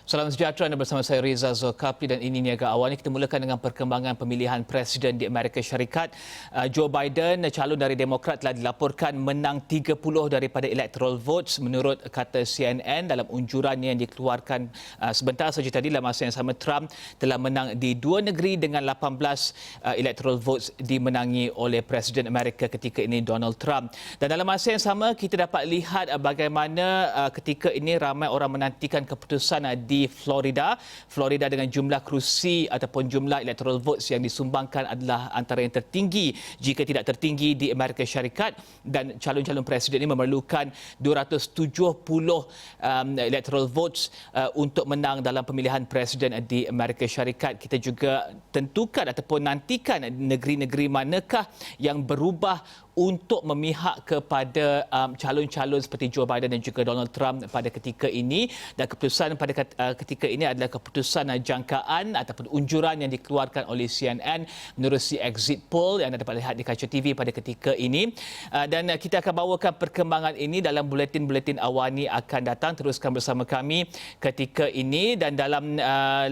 Salam sejahtera, anda bersama saya Reza Zulkafli dan ini Niaga Awal. Kita mulakan dengan perkembangan pemilihan Presiden di Amerika Syarikat. Joe Biden, calon dari Demokrat, telah dilaporkan menang 30 daripada electoral votes menurut kata CNN dalam unjurannya yang dikeluarkan sebentar saja tadi. Dalam masa yang sama, Trump telah menang di dua negeri dengan 18 electoral votes dimenangi oleh Presiden Amerika ketika ini, Donald Trump. Dan dalam masa yang sama, kita dapat lihat bagaimana ketika ini ramai orang menantikan keputusan di Florida dengan jumlah kerusi ataupun jumlah electoral votes yang disumbangkan adalah antara yang tertinggi jika tidak tertinggi di Amerika Syarikat, dan calon-calon presiden ini memerlukan 270 electoral votes untuk menang dalam pemilihan presiden di Amerika Syarikat. Kita juga tentukan ataupun nantikan negeri-negeri manakah yang berubah untuk memihak kepada calon-calon seperti Joe Biden dan juga Donald Trump pada ketika ini. Dan keputusan pada ketika ini adalah keputusan jangkaan ataupun unjuran yang dikeluarkan oleh CNN menerusi exit poll yang anda dapat lihat di kaca TV pada ketika ini. Dan kita akan bawakan perkembangan ini dalam buletin-buletin awani akan datang. Teruskan bersama kami ketika ini. Dan dalam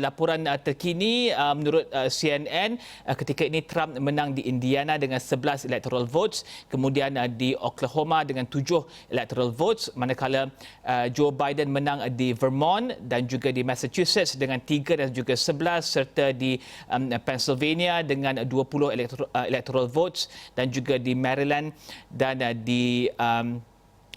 laporan terkini menurut CNN, ketika ini Trump menang di Indiana dengan 11 electoral votes. Kemudian di Oklahoma dengan 7 electoral votes, manakala Joe Biden menang di Vermont dan juga di Massachusetts dengan 3 dan juga 11, serta di Pennsylvania dengan 20 electoral votes, dan juga di Maryland dan di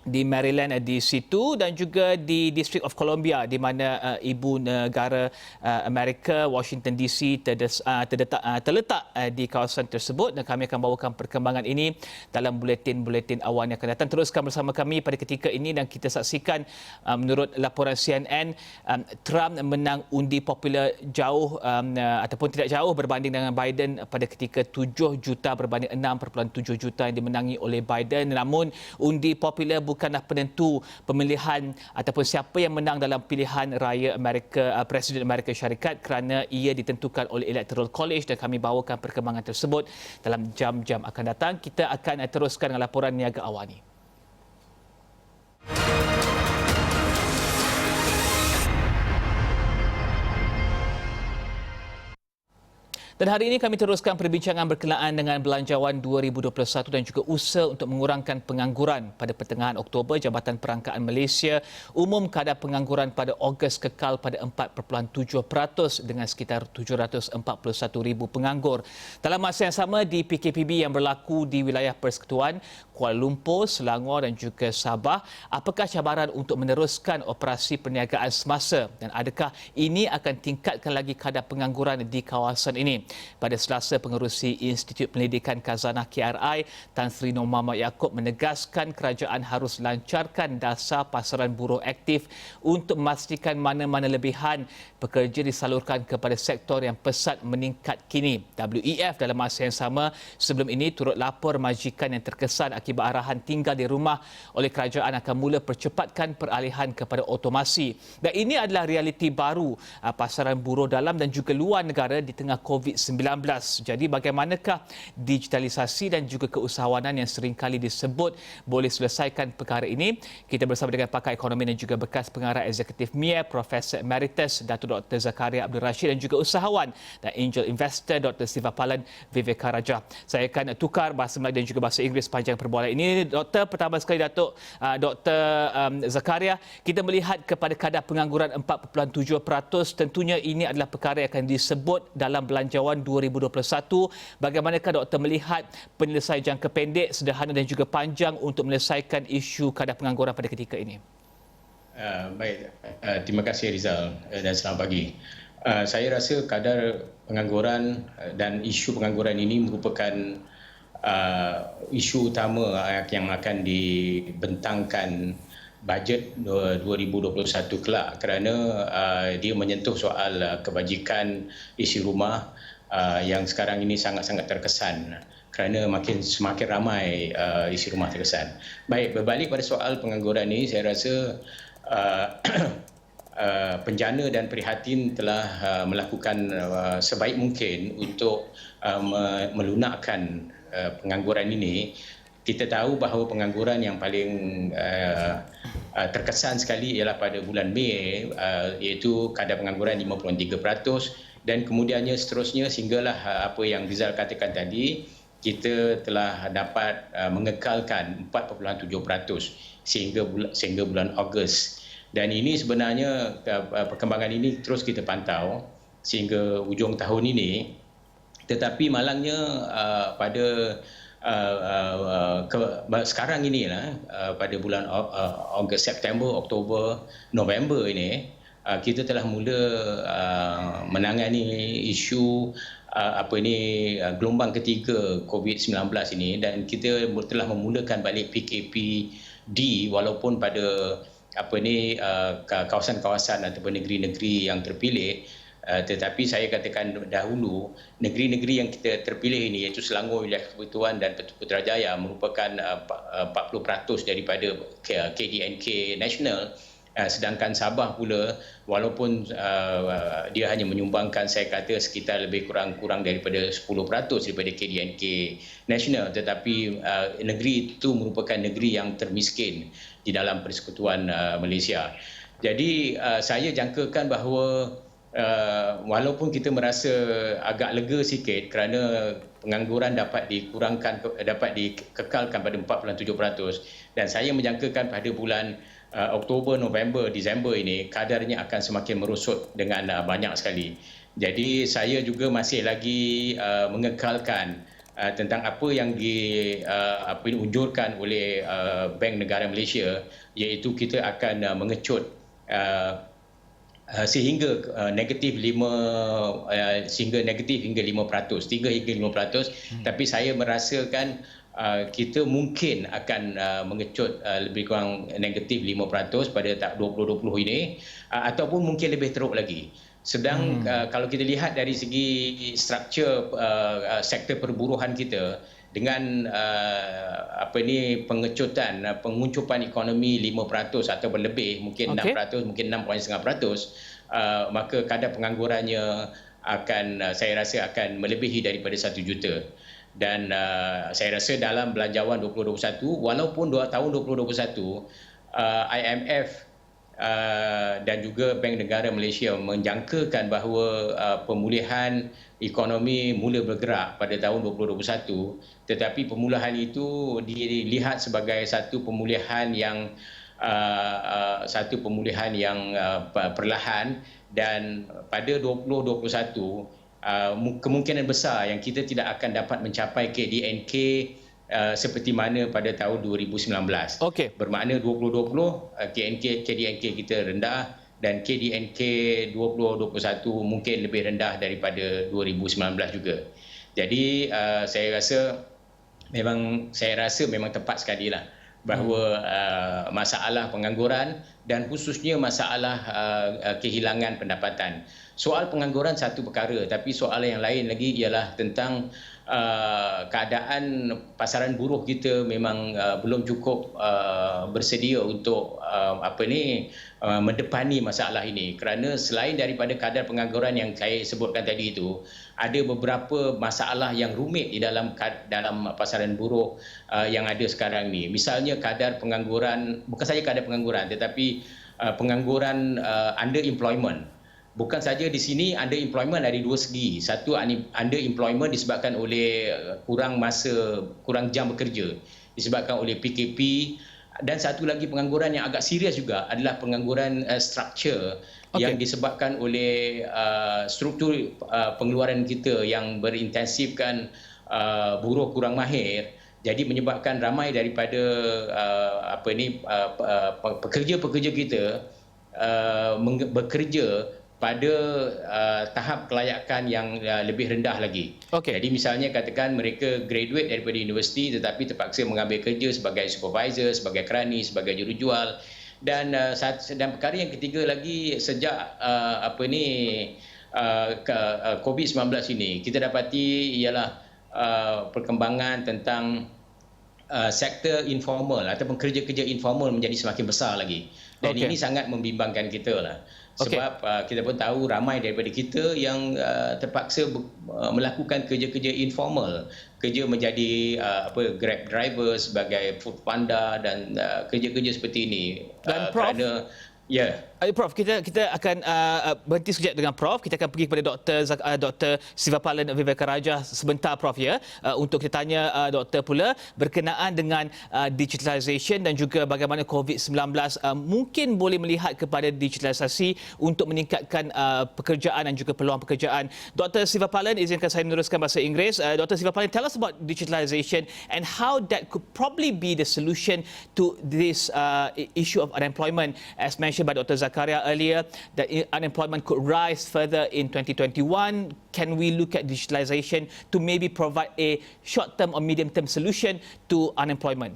Maryland di situ, dan juga di District of Columbia di mana ibu negara Amerika, Washington DC terletak di kawasan tersebut. Dan kami akan bawakan perkembangan ini dalam buletin-buletin awal yang akan datang. Teruskan bersama kami pada ketika ini dan kita saksikan menurut laporan CNN, Trump menang undi popular jauh ataupun tidak jauh berbanding dengan Biden pada ketika 7 juta berbanding 6.7 juta yang dimenangi oleh Biden. Namun undi popular bukanlah penentu pemilihan ataupun siapa yang menang dalam pilihan raya Presiden Amerika Syarikat, kerana ia ditentukan oleh Electoral College, dan kami bawakan perkembangan tersebut dalam jam-jam akan datang. Kita akan teruskan dengan laporan Niaga Awani. Dan hari ini kami teruskan perbincangan berkenaan dengan Belanjawan 2021 dan juga usaha untuk mengurangkan pengangguran. Pada pertengahan Oktober, Jabatan Perangkaan Malaysia umum kadar pengangguran pada Ogos kekal pada 4.7% dengan sekitar 741,000 penganggur. Dalam masa yang sama, di PKPB yang berlaku di wilayah Persekutuan, Kuala Lumpur, Selangor dan juga Sabah, apakah cabaran untuk meneruskan operasi perniagaan semasa, dan adakah ini akan tingkatkan lagi kadar pengangguran di kawasan ini? Pada Selasa, Pengerusi Institut Pendidikan Khazanah KRI, Tan Sri Nur Muhammad Yaakob menegaskan kerajaan harus lancarkan dasar pasaran buruh aktif untuk memastikan mana-mana lebihan pekerja disalurkan kepada sektor yang pesat meningkat kini. WEF dalam masa yang sama sebelum ini turut lapor majikan yang terkesan akibat arahan tinggal di rumah oleh kerajaan akan mula percepatkan peralihan kepada otomasi. Dan ini adalah realiti baru pasaran buruh dalam dan juga luar negara di tengah COVID-19. Jadi bagaimanakah digitalisasi dan juga keusahawanan yang seringkali disebut boleh selesaikan perkara ini? Kita bersama dengan pakar ekonomi dan juga bekas pengarah eksekutif MIA, Profesor Emeritus Datuk Dr. Zakaria Abdul Rashid, dan juga usahawan dan angel investor Dr. Sivapalan Vivekaraja. Saya akan tukar bahasa Melayu dan juga bahasa Inggeris sepanjang perbualan ini. Doktor, pertama sekali Datuk Dr. Zakaria, kita melihat kepada kadar pengangguran 4.7%, tentunya ini adalah perkara yang akan disebut dalam Belanjawan 2021. Bagaimanakah doktor melihat penyelesaian jangka pendek, sederhana dan juga panjang untuk menyelesaikan isu kadar pengangguran pada ketika ini? Baik, terima kasih Rizal dan selamat pagi. Saya rasa kadar pengangguran dan isu pengangguran ini merupakan isu utama yang akan dibentangkan bajet 2021 kelak, kerana dia menyentuh soal kebajikan isi rumah yang sekarang ini sangat-sangat terkesan kerana semakin ramai isi rumah terkesan. Baik, berbalik pada soal pengangguran ini, saya rasa penjana dan prihatin telah melakukan sebaik mungkin untuk melunakkan pengangguran ini. Kita tahu bahawa pengangguran yang paling terkesan sekali ialah pada bulan Mei, iaitu kadar pengangguran 53%, dan kemudiannya seterusnya sehinggalah apa yang Rizal katakan tadi, kita telah dapat mengekalkan 4.7% sehingga bulan Ogos. Dan ini sebenarnya perkembangan ini terus kita pantau sehingga hujung tahun ini. Tetapi malangnya pada sekarang inilah, pada bulan Ogos, September, Oktober, November ini, kita telah mula menangani isu gelombang ketiga COVID-19 ini, dan kita telah memulakan balik PKPD walaupun pada kawasan-kawasan ataupun negeri-negeri yang terpilih. Tetapi saya katakan dahulu, negeri-negeri yang kita terpilih ini iaitu Selangor, Wilayah Persekutuan dan Putrajaya merupakan 40% daripada KDNK Nasional, sedangkan Sabah pula walaupun dia hanya menyumbangkan, saya kata, sekitar lebih kurang daripada 10% daripada KDNK Nasional, tetapi negeri itu merupakan negeri yang termiskin di dalam Persekutuan Malaysia. Jadi saya jangkakan bahawa walaupun kita merasa agak lega sikit kerana pengangguran dapat dikekalkan pada 4.7%, dan saya menjangkakan pada bulan Oktober, November, Disember ini kadarnya akan semakin merosot dengan banyak sekali. Jadi saya juga masih lagi mengekalkan tentang apa yang diunjurkan oleh Bank Negara Malaysia, iaitu kita akan mengecut sehingga negatif hingga 5%, 3 hingga 5%. Tapi saya merasakan kita mungkin akan mengecut lebih kurang negatif 5% pada tahun 2020 ini, ataupun mungkin lebih teruk lagi. Sedang kalau kita lihat dari segi struktur sektor perburuhan kita, dengan pengecutan, penguncupan ekonomi 5% atau berlebih, mungkin 6%, mungkin 6.5%, maka kadar penganggurannya saya rasa akan melebihi daripada 1 juta. Dan saya rasa dalam belanjawan 2021, walaupun tahun 2021 IMF dan juga Bank Negara Malaysia menjangkakan bahawa pemulihan ekonomi mula bergerak pada tahun 2021, tetapi pemulihan itu dilihat sebagai satu pemulihan yang perlahan, dan pada 2021 kemungkinan besar yang kita tidak akan dapat mencapai KDNK seperti mana pada tahun 2019. Bermakna 2020 KDNK kita rendah, dan KDNK 2021 mungkin lebih rendah daripada 2019 juga. Jadi saya rasa memang tepat sekali lah bahawa masalah pengangguran dan khususnya masalah kehilangan pendapatan. Soal pengangguran satu perkara, tapi soalan yang lain lagi ialah tentang keadaan pasaran buruh kita memang belum cukup bersedia untuk mendepani masalah ini, kerana selain daripada kadar pengangguran yang saya sebutkan tadi itu, ada beberapa masalah yang rumit di dalam pasaran buruh yang ada sekarang ni. Misalnya kadar pengangguran, bukan saja kadar pengangguran, tetapi pengangguran underemployment. Bukan saja di sini underemployment dari dua segi. Satu, underemployment disebabkan oleh kurang jam bekerja, disebabkan oleh PKP, dan satu lagi pengangguran yang agak serius juga adalah pengangguran struktur yang disebabkan oleh struktur pengeluaran kita yang berintensifkan buruh kurang mahir. Jadi menyebabkan ramai daripada pekerja-pekerja kita bekerja pada tahap kelayakan yang lebih rendah lagi. Jadi misalnya katakan mereka graduate daripada universiti tetapi terpaksa mengambil kerja sebagai supervisor, sebagai kerani, sebagai jurujual. Dan perkara yang ketiga lagi, sejak COVID-19 ini, kita dapati ialah perkembangan tentang sektor informal ataupun kerja-kerja informal menjadi semakin besar lagi. Dan ini sangat membimbangkan kita lah. Sebab kita pun tahu ramai daripada kita yang terpaksa melakukan kerja-kerja informal, kerja menjadi Grab driver, sebagai food panda dan kerja-kerja seperti ini. Dan Prof, Kerana ya. Prof, kita akan berhenti sekejap dengan Prof. Kita akan pergi kepada Dr. Sivapalan Vivekarajah sebentar, Prof, ya, untuk kita tanya Doktor pula berkenaan dengan digitalisation dan juga bagaimana COVID-19 mungkin boleh melihat kepada digitalisasi untuk meningkatkan pekerjaan dan juga peluang pekerjaan. Dr. Sivapalan, izinkan saya meneruskan bahasa Inggeris. Dr. Sivapalan, tell us about digitalisation and how that could probably be the solution to this issue of unemployment, as mentioned by Dr. Zakaria earlier, that unemployment could rise further in 2021. Can we look at digitalisation to maybe provide a short-term or medium-term solution to unemployment?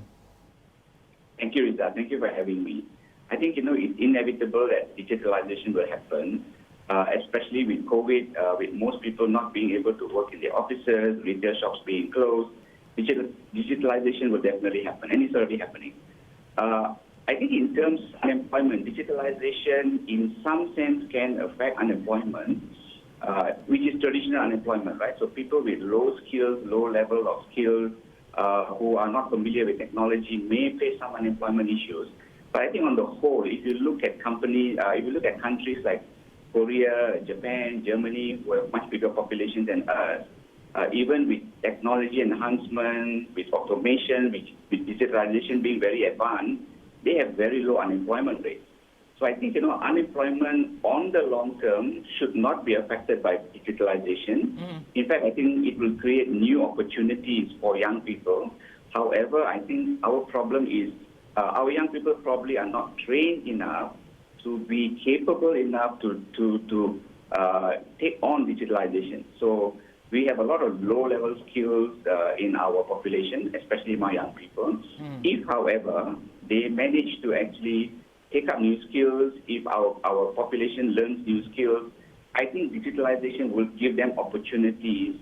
Thank you, Riza. Thank you for having me. I think, it's inevitable that digitalization will happen, especially with COVID, with most people not being able to work in their offices, retail shops being closed. Digitalization will definitely happen, and it's already happening. I think in terms of unemployment, digitalization in some sense can affect unemployment, which is traditional unemployment, right? So people with low skills, low level of skills, who are not familiar with technology may face some unemployment issues. But I think on the whole, if you look at countries like Korea, Japan, Germany, who have much bigger populations than us, even with technology enhancement, with automation, with digitalization being very advanced, they have very low unemployment rates. So I think, unemployment on the long term should not be affected by digitalization. In fact, I think it will create new opportunities for young people. However, I think our problem is our young people probably are not trained enough to be capable enough to take on digitalization. So we have a lot of low-level skills in our population, especially my young people. If, however, they manage to actually take up new skills, if our population learns new skills, I think digitalization will give them opportunities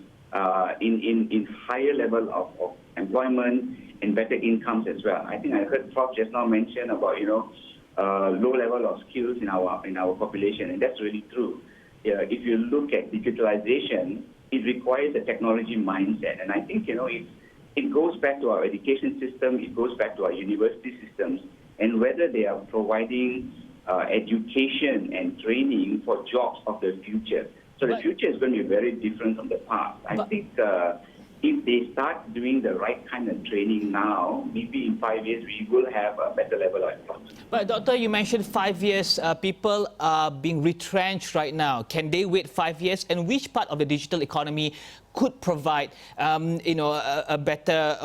in higher level of employment and better incomes as well. I think I heard Prof just now mention about low level of skills in our population, and that's really true. If you look at digitalization, it requires a technology mindset, and I think it goes back to our education system, it goes back to our university systems, and whether they are providing education and training for jobs of the future. So the future is going to be very different from the past. I think if they start doing the right kind of training now, maybe in 5 years we will have a better level of employment. But Doctor, you mentioned 5 years. People are being retrenched right now. Can they wait 5 years? And which part of the digital economy could provide, a better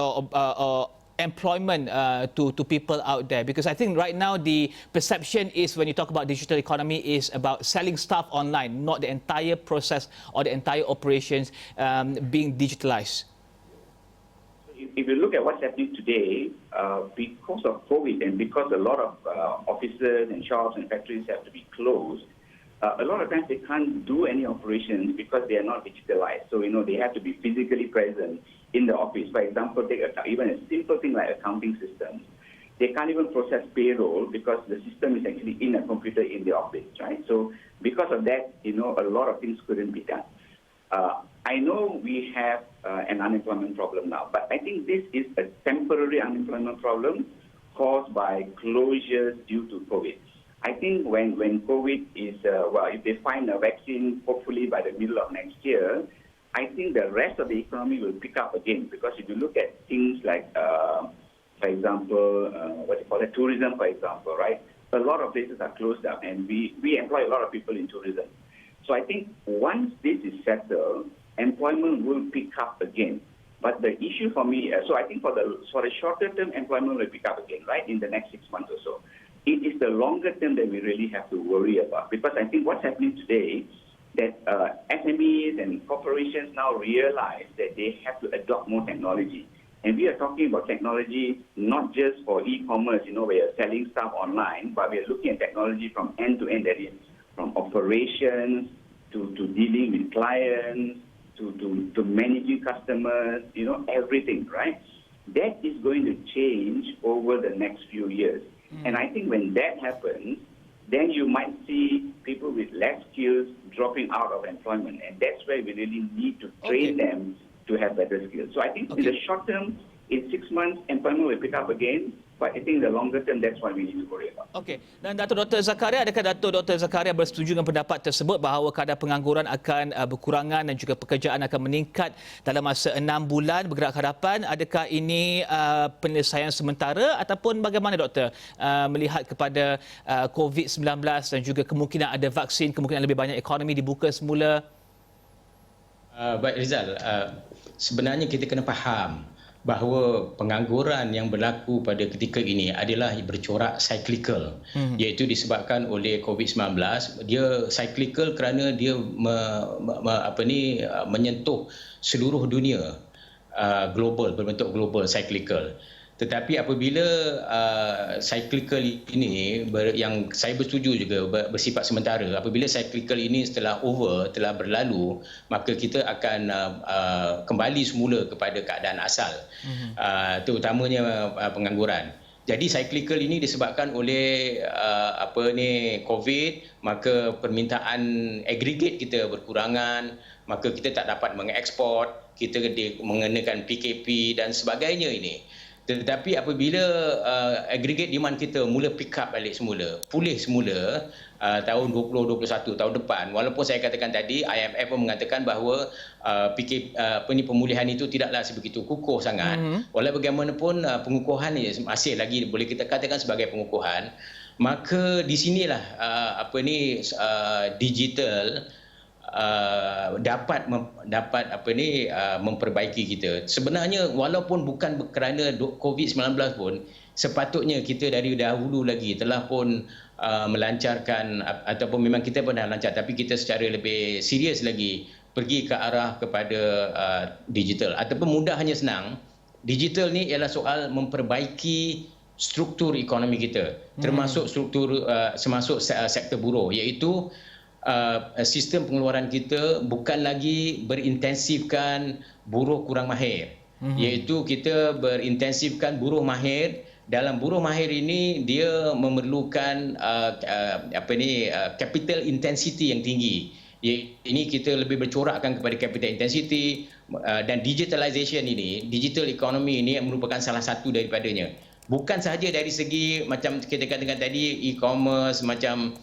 employment to people out there? Because I think right now the perception is, when you talk about digital economy, is about selling stuff online, not the entire process or the entire operations being digitalized. If you look at what's happening today, because of COVID and because a lot of offices and shops and factories have to be closed, a lot of times they can't do any operations because they are not digitalized. So, they have to be physically present in the office. For example, take even a simple thing like accounting systems. They can't even process payroll because the system is actually in a computer in the office, right? So because of that, a lot of things couldn't be done. I know we have an unemployment problem now, but I think this is a temporary unemployment problem caused by closures due to COVID. I think when COVID is, if they find a vaccine, hopefully by the middle of next year, I think the rest of the economy will pick up again. Because if you look at things like, for example, tourism, for example, right? A lot of places are closed down, and we employ a lot of people in tourism. So I think once this is settled, employment will pick up again. But the issue for me, so I think for the shorter term, employment will pick up again, right, in the next 6 months or so. It is the longer term that we really have to worry about, because I think what's happening today, that SMEs and corporations now realize that they have to adopt more technology. And we are talking about technology not just for e-commerce, where you're selling stuff online, but we are looking at technology from end to end, that is, from operations to dealing with clients, to managing customers, everything, right? That is going to change over the next few years. And I think when that happens, then you might see people with less skills dropping out of employment. And that's where we really need to train them to have better skills. So I think in the short term, in 6 months, employment will pick up again. But I think the longer term, that's what we need to worry about. Okey. Dan Dr. Zakaria, adakah Dr. Zakaria bersetuju dengan pendapat tersebut bahawa kadar pengangguran akan berkurangan dan juga pekerjaan akan meningkat dalam masa 6 bulan bergerak ke hadapan? Adakah ini penyelesaian sementara ataupun bagaimana doktor melihat kepada COVID-19 dan juga kemungkinan ada vaksin, kemungkinan lebih banyak ekonomi dibuka semula? Baik Rizal, sebenarnya kita kena faham bahawa pengangguran yang berlaku pada ketika ini adalah bercorak cyclical, iaitu disebabkan oleh COVID-19. Dia cyclical kerana dia menyentuh seluruh dunia, global, berbentuk global, cyclical. Tetapi apabila cyclical ini yang saya bersetuju juga bersifat sementara, apabila cyclical ini telah berlalu, maka kita akan kembali semula kepada keadaan asal, terutamanya pengangguran. Jadi cyclical ini disebabkan oleh COVID, maka permintaan aggregate kita berkurangan, maka kita tak dapat mengeksport, kita mengenakan PKP dan sebagainya ini. Tetapi apabila aggregate demand kita mula pick up balik semula, pulih semula tahun 2021, tahun depan, walaupun saya katakan tadi IMF pun mengatakan bahawa pemulihan itu tidaklah sebegitu kukuh sangat, walau bagaimanapun pengukuhan ini masih lagi boleh kita katakan sebagai pengukuhan, maka di sinilah digital dapat memperbaiki kita. Sebenarnya walaupun bukan kerana COVID-19 pun, sepatutnya kita dari dahulu lagi telah pun melancarkan, ataupun memang kita pun dah lancar, tapi kita secara lebih serius lagi pergi ke arah kepada digital. Ataupun mudahnya senang, digital ni ialah soal memperbaiki struktur ekonomi kita, termasuk sektor buruh, iaitu sistem pengeluaran kita bukan lagi berintensifkan buruh kurang mahir, iaitu kita berintensifkan buruh mahir. Dalam buruh mahir ini dia memerlukan capital intensity yang tinggi. Ini kita lebih bercorakkan kepada capital intensity, dan digitalization ini, digital economy ini merupakan salah satu daripadanya. Bukan sahaja dari segi macam kita katakan tadi e-commerce, macam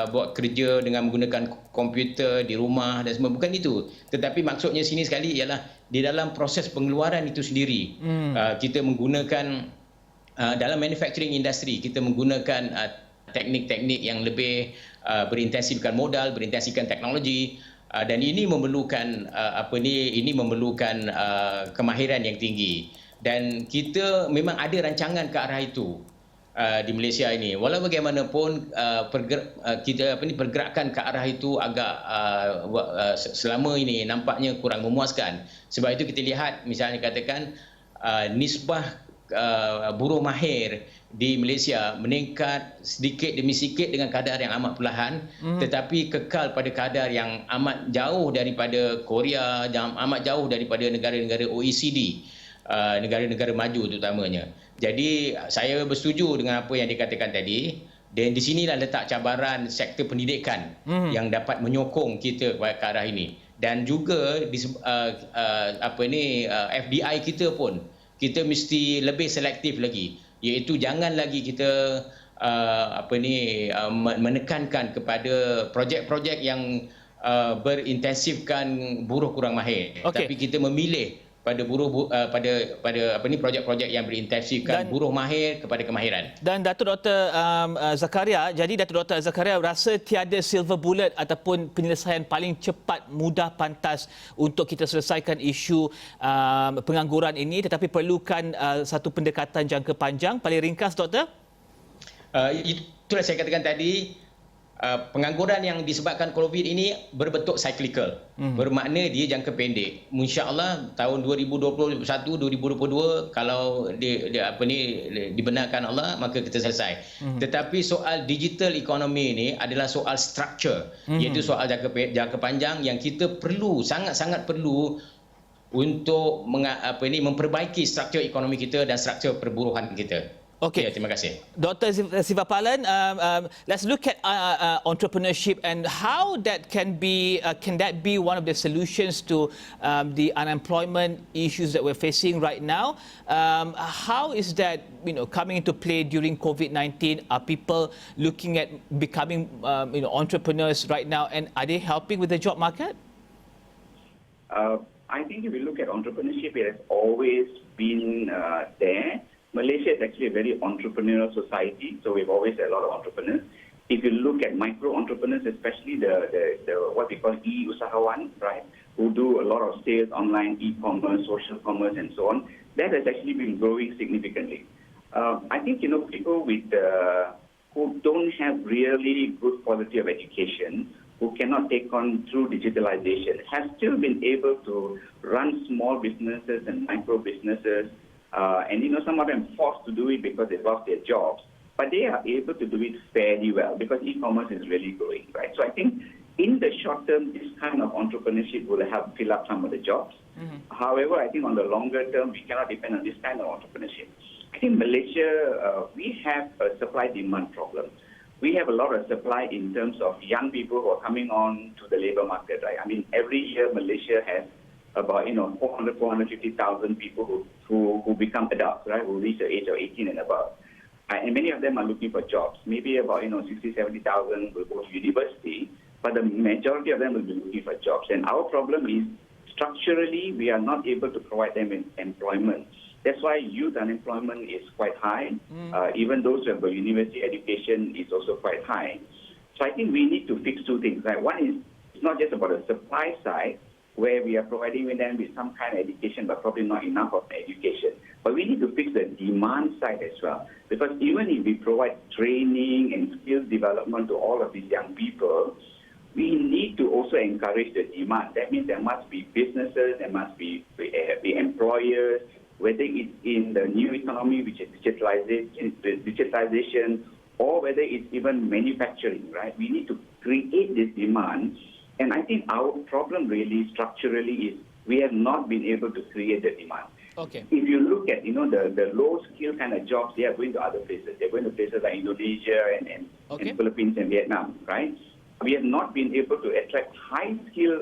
buat kerja dengan menggunakan komputer di rumah dan semua, bukan itu. Tetapi maksudnya sini sekali ialah di dalam proses pengeluaran itu sendiri, kita menggunakan dalam manufacturing industry, kita menggunakan teknik-teknik yang lebih berintensifkan modal, berintensifkan teknologi, dan ini memerlukan kemahiran yang tinggi, dan kita memang ada rancangan ke arah itu di Malaysia ini. Walau bagaimanapun pergerakan ke arah itu agak selama ini nampaknya kurang memuaskan. Sebab itu kita lihat misalnya katakan nisbah buruh mahir di Malaysia meningkat sedikit demi sedikit dengan kadar yang amat perlahan, tetapi kekal pada kadar yang amat jauh daripada Korea, amat jauh daripada negara-negara OECD, negara-negara maju terutamanya. Jadi saya bersetuju dengan apa yang dikatakan tadi, dan di sinilah letak cabaran sektor pendidikan yang dapat menyokong kita ke arah ini, dan juga FDI kita pun kita mesti lebih selektif lagi, iaitu jangan lagi kita menekankan kepada projek-projek yang berintensifkan buruh kurang mahir, tapi kita memilih pada projek-projek yang berintensifkan buruh mahir kepada kemahiran. Dan Dr. Zakaria, jadi Dr. Zakaria rasa tiada silver bullet ataupun penyelesaian paling cepat, mudah, pantas untuk kita selesaikan isu pengangguran ini, tetapi perlukan satu pendekatan jangka panjang. Paling ringkas, Doktor? Itulah saya katakan tadi. Pengangguran yang disebabkan COVID ini berbentuk cyclical, bermakna dia jangka pendek. InsyaAllah tahun 2021, 2022 kalau dibenarkan Allah, maka kita selesai. Tetapi soal digital economy ini adalah soal structure, iaitu soal jangka panjang yang kita perlu, sangat-sangat perlu untuk memperbaiki struktur ekonomi kita dan struktur perburuhan kita. Okay. Ya, terima kasih. Dr. Sivapalan, let's look at entrepreneurship and how that can that be one of the solutions to the unemployment issues that we're facing right now? How is that coming into play during COVID-19? Are people looking at becoming entrepreneurs right now, and are they helping with the job market? I think if you look at entrepreneurship, it has always been there. Malaysia is actually a very entrepreneurial society, so we've always had a lot of entrepreneurs. If you look at micro entrepreneurs, especially the what we call e-usahawan, right, who do a lot of sales online, e-commerce, social commerce, and so on, that has actually been growing significantly. I think people with who don't have really good quality of education, who cannot take on through digitalization, have still been able to run small businesses and micro businesses. And some of them forced to do it because they lost their jobs, but they are able to do it fairly well because e-commerce is really growing, right? So I think in the short term, this kind of entrepreneurship will help fill up some of the jobs. However, I think on the longer term, we cannot depend on this kind of entrepreneurship. I think Malaysia, we have a supply-demand problem. We have a lot of supply in terms of young people who are coming on to the labor market, right? I mean, every year Malaysia has about 450,000 people who become adults, right, who reach the age of 18 and above. And many of them are looking for jobs. Maybe about 60,000, 70,000 will go to university, but the majority of them will be looking for jobs. And our problem is structurally we are not able to provide them employment. That's why youth unemployment is quite high. Even those who have a university education is also quite high. So I think we need to fix two things. Right? One is it's not just about the supply side, where we are providing them with some kind of education, but probably not enough of education. But we need to fix the demand side as well. Because even if we provide training and skill development to all of these young people, we need to also encourage the demand. That means there must be businesses, there must be employers, whether it's in the new economy, which is digitalization, or whether it's even manufacturing, right? We need to create this demand. And I think our problem really structurally is we have not been able to create the demand. Okay. If you look at the low skill kind of jobs, they are going to other places. They're going to places like Indonesia and Philippines and Vietnam, right? We have not been able to attract high skill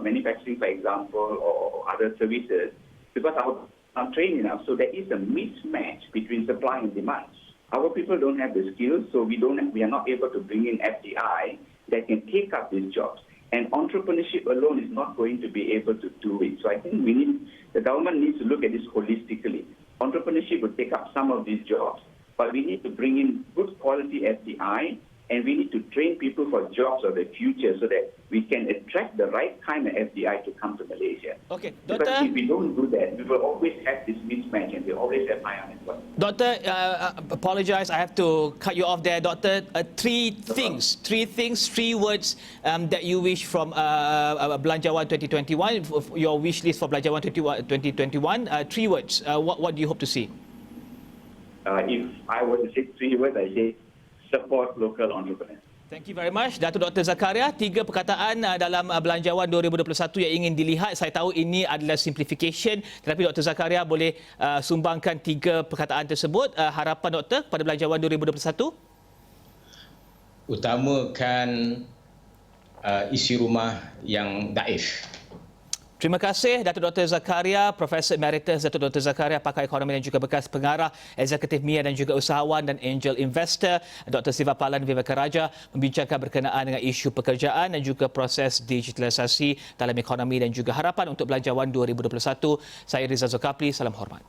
manufacturing, for example, or other services because our not trained enough. So there is a mismatch between supply and demand. Our people don't have the skills, so we are not able to bring in FDI that can take up these jobs. And entrepreneurship alone is not going to be able to do it. So I think the government needs to look at this holistically. Entrepreneurship will take up some of these jobs, but we need to bring in good quality FDI, and we need to train people for jobs of the future so that we can attract the right kind of FDI to come to Malaysia. Okay, Because if we don't do that, we will always have this mismatch and we always have high unemployment. Doctor, apologize, I have to cut you off there. Doctor, three words that you wish from Belanjawan 2021, your wish list for Belanjawan 2021, three words. What do you hope to see? If I were to say three words, I say support local entrepreneurs. Thank you very much, Datuk Dr. Zakaria. 3 perkataan dalam Belanjawan 2021 yang ingin dilihat. Saya tahu ini adalah simplification, tetapi Dr. Zakaria boleh sumbangkan 3 perkataan tersebut. Harapan Doktor pada Belanjawan 2021? Utamakan isi rumah yang daif. Terima kasih Datuk Dr. Zakaria, Profesor Emeritus Datuk Dr. Zakaria, pakar ekonomi dan juga bekas pengarah eksekutif MIA dan juga usahawan dan angel investor. Dr. Sivapalan Vivekarajah membincangkan berkenaan dengan isu pekerjaan dan juga proses digitalisasi dalam ekonomi dan juga harapan untuk Belanjawan 2021. Saya Rizal Zulkafli, salam hormat.